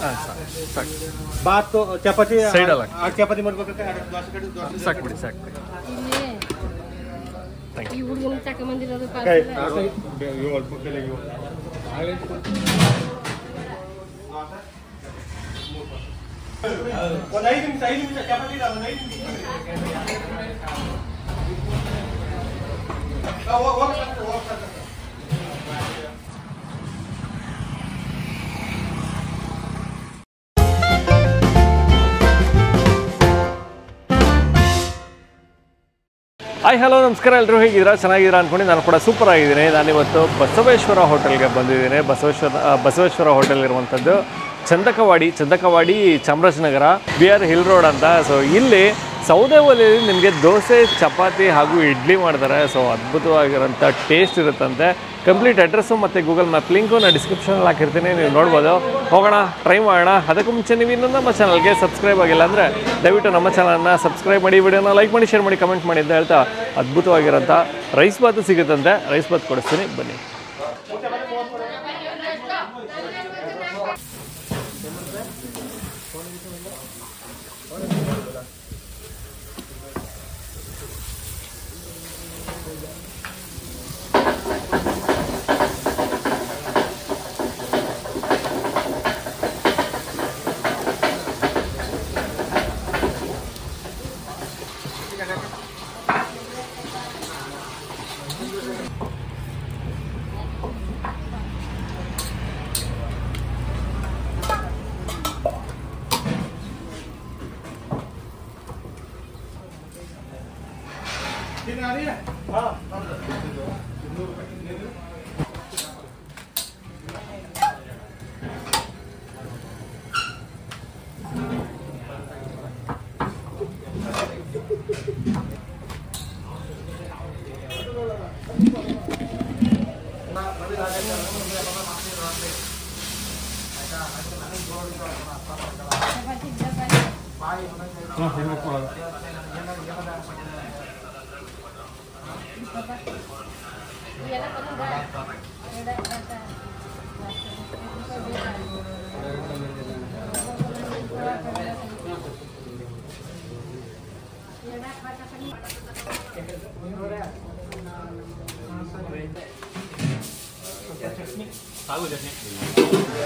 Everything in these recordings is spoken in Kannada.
ಸಾಕು. ಬಾತು ಚಪಾತಿ ಸೈಡಲ್ಲ ಚಪಾತಿ ಮಾಡ್ಬೇಕಂತ ಸಾಕು ಬಿಡಿ ಸಾಕು ಬಿಡಿ. ಈ ಹುಡುಗನ ತಗೊಂಬಂದಿರೋದು ಒಂದು 5 ನಿಮಿಷ ಚಪಾತಿ ಒಂದು 5 ನಿಮಿಷ ಹಾಯ್ ಹಲೋ ನಮಸ್ಕಾರ, ಎಲ್ಲರೂ ಹೇಗಿದ್ದೀರಾ? ಚೆನ್ನಾಗಿದ್ದೀರಾ ಅಂದ್ಕೊಂಡು ನಾನು ಕೂಡ ಸೂಪರ್ ಆಗಿದ್ದೀನಿ. ನಾನಿವತ್ತು ಬಸವೇಶ್ವರ ಹೋಟೆಲ್ಗೆ ಬಂದಿದ್ದೀನಿ. ಬಸವೇಶ್ವರ ಹೋಟೆಲ್ ಇರುವಂಥದ್ದು Chandakavadi Chamarajanagar BR hill road ಅಂತ. ಸೊ ಇಲ್ಲಿ ಸೌದೆ ಒಲೆಯಲ್ಲಿ ನಿಮಗೆ ದೋಸೆ, ಚಪಾತಿ ಹಾಗೂ ಇಡ್ಲಿ ಮಾಡ್ತಾರೆ. ಸೊ ಅದ್ಭುತವಾಗಿರೋಂಥ ಟೇಸ್ಟ್ ಇರುತ್ತಂತೆ. ಕಂಪ್ಲೀಟ್ ಅಡ್ರೆಸ್ಸು ಮತ್ತು ಗೂಗಲ್ ಮ್ಯಾಪ್ ಲಿಂಕು ನಾನು ಡಿಸ್ಕ್ರಿಪ್ಷನಲ್ಲಿ ಹಾಕಿರ್ತೀನಿ, ನೀವು ನೋಡ್ಬೋದು. ಹೋಗೋಣ, ಟ್ರೈ ಮಾಡೋಣ. ಅದಕ್ಕೂ ಮುಂಚೆ ನೀವು ಇನ್ನೂ ನಮ್ಮ ಚಾನಲ್ಗೆ ಸಬ್ಸ್ಕ್ರೈಬ್ ಆಗಿಲ್ಲ ಅಂದರೆ ದಯವಿಟ್ಟು ನಮ್ಮ ಚಾನಲ್ನ ಸಬ್ಸ್ಕ್ರೈಬ್ ಮಾಡಿ, ವಿಡಿಯೋನ ಲೈಕ್ ಮಾಡಿ, ಶೇರ್ ಮಾಡಿ, ಕಮೆಂಟ್ ಮಾಡಿ ಅಂತ ಹೇಳ್ತಾ ಅದ್ಭುತವಾಗಿರೋಂಥ ರೈಸ್ ಬಾತು ಸಿಗುತ್ತಂತೆ. ರೈಸ್ ಬಾತ್ ಕೊಡಿಸ್ತೀನಿ, ಬನ್ನಿ.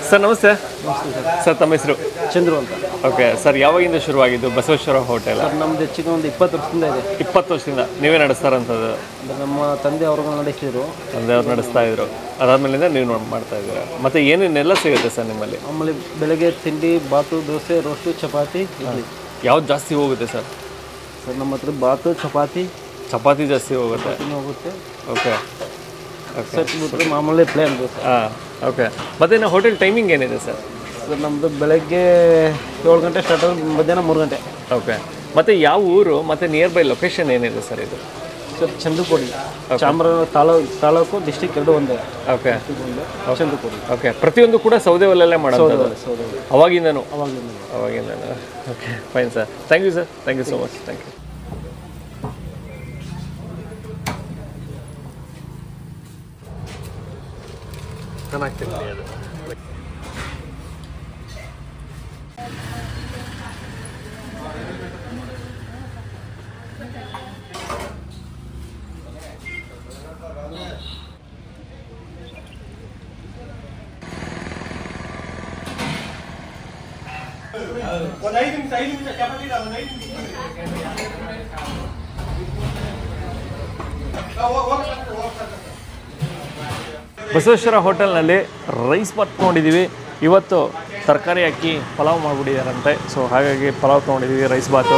ಸರ್ ನಮಸ್ತೆ. ಸರ್ ತಮ್ಮ ಹೆಸರು? ಚಂದ್ರು ಅಂತ. ಓಕೆ ಸರ್, ಯಾವಾಗಿಂದ ಶುರುವಾಗಿದ್ದು ಬಸವೇಶ್ವರ ಹೋಟೆಲ್? ಸರ್ ನಮ್ದು ಹೆಚ್ಚಿಗೆ ಒಂದು 20 ವರ್ಷದಿಂದ ಇದೆ. 20 ವರ್ಷದಿಂದ ನೀವೇ ನಡೆಸ್ತಾರಂಥದ್ದು? ನಮ್ಮ ತಂದೆ ಅವ್ರಿಗೆ ನಡೆಸಿದ್ರು. ತಂದೆಯವ್ರು ನಡೆಸ್ತಾ ಇದ್ರು, ಅದಾದ್ಮೇಲಿಂದ ನೀವು ಮಾಡ್ತಾ ಇದ್ದೀರಾ. ಮತ್ತು ಏನೇನೆಲ್ಲ ಸಿಗುತ್ತೆ ಸರ್ ನಿಮ್ಮಲ್ಲಿ? ಆಮೇಲೆ ಬೆಳಗ್ಗೆ ತಿಂಡಿ, ಬಾತು, ದೋಸೆ, ರೋಸ್ಟು, ಚಪಾತಿ, ಇಡ್ಲಿ. ಯಾವ್ದು ಜಾಸ್ತಿ ಹೋಗುತ್ತೆ ಸರ್? ಸರ್ ನಮ್ಮ ಹತ್ರ ಬಾತು, ಚಪಾತಿ ಜಾಸ್ತಿ ಹೋಗುತ್ತೆ. ಓಕೆ ಸೆಟ್ ಬಿಟ್ಟರೆ ಮಾಮೂಲಿ ಪ್ಲೇನ್ ದೋಸೆ. ಹಾಂ, ಓಕೆ. ಮತ್ತು ಇನ್ನು ಹೋಟೆಲ್ ಟೈಮಿಂಗ್ ಏನಿದೆ ಸರ್? ಸರ್ ನಮ್ಮದು ಬೆಳಗ್ಗೆ 7 ಗಂಟೆ ಸ್ಟಾರ್ಟ್ ಆಗಿ ಮಧ್ಯಾಹ್ನ 3 ಗಂಟೆ. ಓಕೆ. ಮತ್ತು ಯಾವ ಊರು ಮತ್ತು ನಿಯರ್ ಬೈ ಲೊಕೇಶನ್ ಏನಿದೆ ಸರ್ ಇದು? ಸರ್ ಚಂದ್ರಕೋಡಿ, ಚಾಮರಾಜನಗರ ತಾಲೂಕು, ಡಿಸ್ಟಿಕ್ ಎರಡು ಒಂದೇ. ಓಕೆ, ಚಂದ್ರಕೋಡಿ. ಓಕೆ. ಪ್ರತಿಯೊಂದು ಕೂಡ ಸೌದೆ ಒಲೆಯಲ್ಲೇ ಮಾಡೋದು ಅವಾಗಿಂದನೂ? ಅವಾಗಿಂದನೂ. Okay, fine sir. Thank you sir, thank you so much. Thank you. ಚೆನ್ನಾಗಿ ತಿನ್ನಲಿ ಅದು. ಒಂದು 5 ನಿಮಿಷ ಚಪಾತಿ ಒಂದು 5 ನಿಮಿಷ ಬಸವೇಶ್ವರ ಹೋಟೆಲ್ನಲ್ಲಿ ರೈಸ್ ಬಾತ್ ತೊಗೊಂಡಿದ್ದೀವಿ. ಇವತ್ತು ತರಕಾರಿ ಹಾಕಿ ಪಲಾವ್ ಮಾಡಿಬಿಟ್ಟಿದ್ದಾರಂತೆ. ಸೊ ಹಾಗಾಗಿ ಪಲಾವ್ ತೊಗೊಂಡಿದ್ದೀವಿ. ರೈಸ್ ಬಾತ್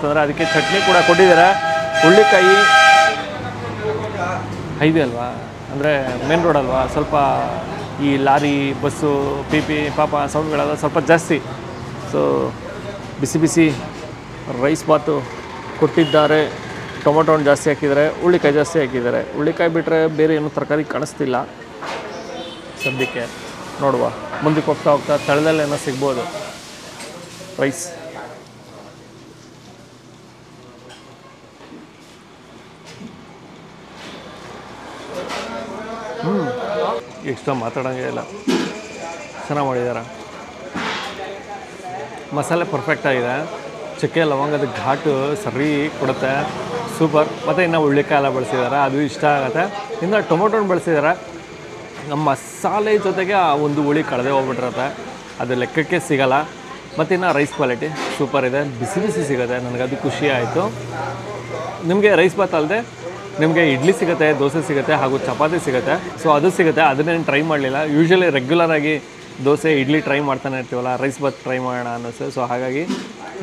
ಅಂದರೆ ಅದಕ್ಕೆ ಚಟ್ನಿ ಕೂಡ ಕೊಟ್ಟಿದ್ದಾರೆ. ಹುಳ್ಳಿಕಾಯಿ ಹೈವೇ ಅಲ್ವಾ, ಅಂದರೆ ಮೇನ್ ರೋಡ್ ಅಲ್ವಾ, ಸ್ವಲ್ಪ ಈ ಲಾರಿ, ಬಸ್ಸು, ಪಿ ಪಾಪ ಸೌಂಡ್ಗಳೆಲ್ಲ ಸ್ವಲ್ಪ ಜಾಸ್ತಿ. ಸೊ ಬಿಸಿ ರೈಸ್ ಬಾತು ಕೊಟ್ಟಿದ್ದಾರೆ. ಟೊಮೊಟೊ ಹಣ್ಣು ಜಾಸ್ತಿ ಹಾಕಿದ್ದಾರೆ, ಹುಳ್ಳಿಕಾಯಿ ಜಾಸ್ತಿ ಹಾಕಿದ್ದಾರೆ. ಹುಳ್ಳಿಕಾಯಿ ಬಿಟ್ಟರೆ ಬೇರೆ ಏನೂ ತರಕಾರಿ ಕಾಣಿಸ್ತಿಲ್ಲ ಸದ್ಯಕ್ಕೆ. ನೋಡುವ, ಮುಂದಕ್ಕೆ ಹೋಗ್ತಾ ತಳದಲ್ಲೇನೋ ಸಿಗ್ಬೋದು ರೈಸ್. ಎಕ್ಸ್ಟ್ರಾ ಮಾತಾಡೋಂಗೆ ಇಲ್ಲ, ಚೆನ್ನಾಗಿ ಮಾಡಿದ್ದಾರೆ. ಮಸಾಲೆ ಪರ್ಫೆಕ್ಟಾಗಿದೆ, ಚಕ್ಕೆ ಲವಂಗದ ಘಾಟು ಸರಿ ಕೊಡುತ್ತೆ, ಸೂಪರ್. ಮತ್ತು ಇನ್ನು ಹುಳ್ಳಿಕಾಯಿ ಎಲ್ಲ ಬಳಸಿದ್ದಾರೆ, ಅದು ಇಷ್ಟ ಆಗುತ್ತೆ. ಇನ್ನು ಟೊಮೊಟೊನ ಬಳಸಿದ್ದಾರೆ. ನಮ್ಮ ಮಸಾಲೆ ಜೊತೆಗೆ ಆ ಒಂದು ಹುಳಿ ಕಳೆದೇ ಹೋಗ್ಬಿಟ್ಟಿರುತ್ತೆ, ಅದು ಲೆಕ್ಕಕ್ಕೆ ಸಿಗೋಲ್ಲ. ಮತ್ತು ಇನ್ನು ರೈಸ್ ಕ್ವಾಲಿಟಿ ಸೂಪರ್ ಇದೆ, ಬಿಸಿ ಬಿಸಿ ಸಿಗುತ್ತೆ, ನನಗದು ಖುಷಿ ಆಯಿತು. ನಿಮಗೆ ರೈಸ್ ಬಾತ್ ಅಲ್ಲದೆ ನಿಮಗೆ ಇಡ್ಲಿ ಸಿಗುತ್ತೆ, ದೋಸೆ ಸಿಗುತ್ತೆ, ಹಾಗೂ ಚಪಾತಿ ಸಿಗುತ್ತೆ. ಸೊ ಅದು ಸಿಗುತ್ತೆ, ಅದನ್ನೇನು ಟ್ರೈ ಮಾಡಲಿಲ್ಲ. ಯೂಶ್ವಲಿ ರೆಗ್ಯುಲರಾಗಿ ದೋಸೆ ಇಡ್ಲಿ ಟ್ರೈ ಮಾಡ್ತಾನೆ ಇರ್ತೀವಲ್ಲ, ರೈಸ್ ಬಾತ್ ಟ್ರೈ ಮಾಡೋಣ ಅನ್ನಿಸ್ತು. ಸೊ ಹಾಗಾಗಿ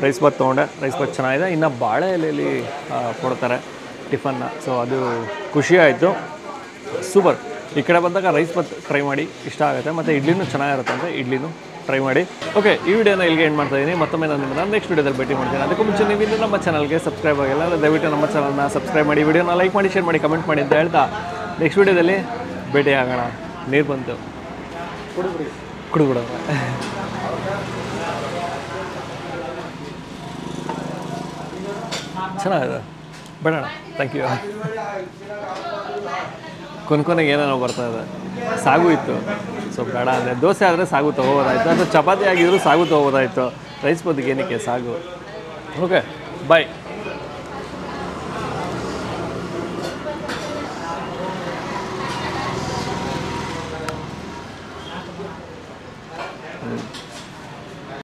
ರೈಸ್ ಬಾತ್ ತೊಗೊಂಡೆ. ರೈಸ್ ಬಾತ್ ಚೆನ್ನಾಗಿದೆ. ಇನ್ನು ಬಾಳೆ ಎಲೆಯಲ್ಲಿ ಕೊಡ್ತಾರೆ ಟಿಫನ್ನ, ಸೊ ಅದು ಖುಷಿ ಆಯಿತು, ಸೂಪರ್. ಈ ಕಡೆ ಬಂದಾಗ ರೈಸ್ ಬಾತ್ ಟ್ರೈ ಮಾಡಿ, ಇಷ್ಟ ಆಗುತ್ತೆ. ಮತ್ತು ಇಡ್ಲಿನೂ ಚೆನ್ನಾಗಿರುತ್ತೆ ಅಂತ ಇಡ್ಲಿನೂ ಟ್ರೈ ಮಾಡಿ. ಓಕೆ, ಈ ವಿಡಿಯೋನ ಇಲ್ಲಿಗೆ ಎಂಡ್ ಮಾಡ್ತಾ ಇದ್ದೀನಿ. ಮತ್ತೊಮ್ಮೆ ನಾನು ನಿಮ್ಮನ್ನು ನೆಕ್ಸ್ಟ್ ವಿಡಿಯೋದಲ್ಲಿ ಭೇಟಿ ಮಾಡ್ತೀನಿ. ಅದಕ್ಕೂ ಮುಂಚೆ ನೀವು ಇನ್ನೂ ನಮ್ಮ ಚಾನಲ್ಗೆ ಸಬ್ಸ್ಕ್ರೈಬ್ ಆಗಿಲ್ಲ ಅಂದರೆ ದಯವಿಟ್ಟು ನಮ್ಮ ಚಾನಲ್ನ ಸಬ್ಸ್ಕ್ರೈಬ್ ಮಾಡಿ, ವಿಡಿಯೋನ ಲೈಕ್ ಮಾಡಿ, ಶೇರ್ ಮಾಡಿ, ಕಮೆಂಟ್ ಮಾಡಿ ಅಂತ ಹೇಳ್ತಾ ನೆಕ್ಸ್ಟ್ ವಿಡಿಯೋದಲ್ಲಿ ಭೇಟಿ ಆಗೋಣ. ನೀರು ಬಂತು, ಕುಡಿಬಿಡೋಣ. ಚೆನ್ನಾಗಿದೆ, ಬೇಡಣ. Thank you. ಕೊನೆಗೆ ಏನೇನೋ ಬರ್ತಾಯಿದೆ. ಸಾಗು ಇತ್ತು, ಸೊ ಬೇಡ ಅಂದರೆ ದೋಸೆ ಆದರೆ ಸಾಗು ತೊಗೋಬೋದಾಯಿತು, ಅಥವಾ ಚಪಾತಿ ಆಗಿದ್ರು ಸಾಗು ತೊಗೋಬೋದಾಯಿತು. ರೈಸ್ ಬದಿಗೆ ಏನಕ್ಕೆ ಸಾಗು. ಓಕೆ, ಬಾಯ್.